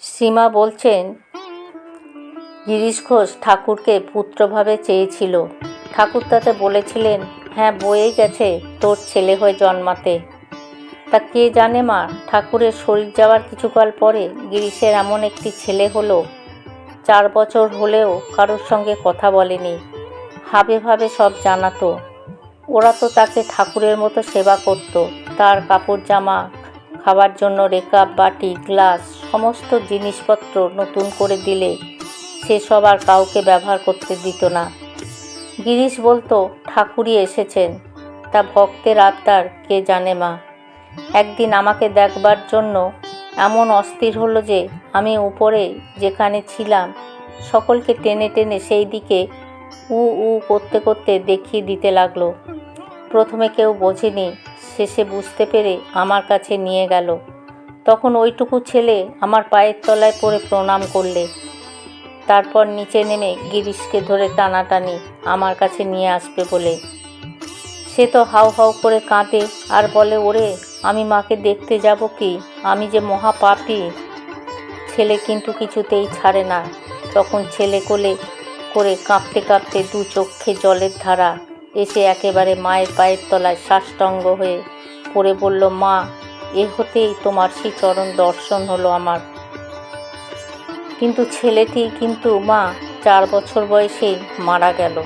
সীমা বলছেন, গিরিশ ঘোষ ঠাকুরকে পুত্রভাবে চেয়েছিল। ঠাকুর তাতে বলেছিলেন, হ্যাঁ বয়ে গেছে তোর ছেলে হয়ে জন্মাতে। তা কে জানে মা, ঠাকুরের শরীর যাওয়ার কিছুকাল পরে গিরিশের এমন একটি ছেলে হলো, 4 বছর হলেও কারোর সঙ্গে কথা বলেনি, ভাবে ভাবে সব জানাতো। ওরা তো তাকে ঠাকুরের মতো সেবা করত, তার কাপড় জামা, খাবার জন্য রেকাব বাটি গ্লাস সমস্ত জিনিসপত্র নতুন করে দিলে সেসব আর কাউকে ব্যবহার করতে দিত না। গিরিশ বলতো ঠাকুরই এসেছেন, তা ভক্তের আবদার কে জানে মা। একদিন আমাকে দেখবার জন্য এমন অস্থির হলো যে আমি উপরে যেখানে ছিলাম সকলকে টেনে টেনে সেই দিকে উ উ করতে করতে দেখিয়ে দিতে লাগলো। প্রথমে কেউ বোঝেনি, শেষে বুঝতে পেরে আমার কাছে নিয়ে গেল। তখন ওইটুকু ছেলে আমার পায়ের তলায় পড়ে প্রণাম করলে। তারপর নিচে নেমে গিরিশকে ধরে টানাটানি আমার কাছে নিয়ে আসবে বলে। সে তো হাউ হাউ করে কাঁদে আর বলে, ওরে আমি মাকে দেখতে যাব কি, আমি যে মহাপাপী। ছেলে কিন্তু কিছুতেই ছাড়ে না। তখন ছেলে কোলে করে কাঁপতে কাঁপতে 2 চক্ষে জলের ধারা এসে একেবারে মায়ের পায়ের তলায় সাষ্টাঙ্গ হয়ে পড়ে বলল, মা এ হতেই তোমার শ্রীচরণ দর্শন হলো আমার। কিন্তু ছেলেটি কিন্তু মা 4 বছর বয়সেই মারা গেল।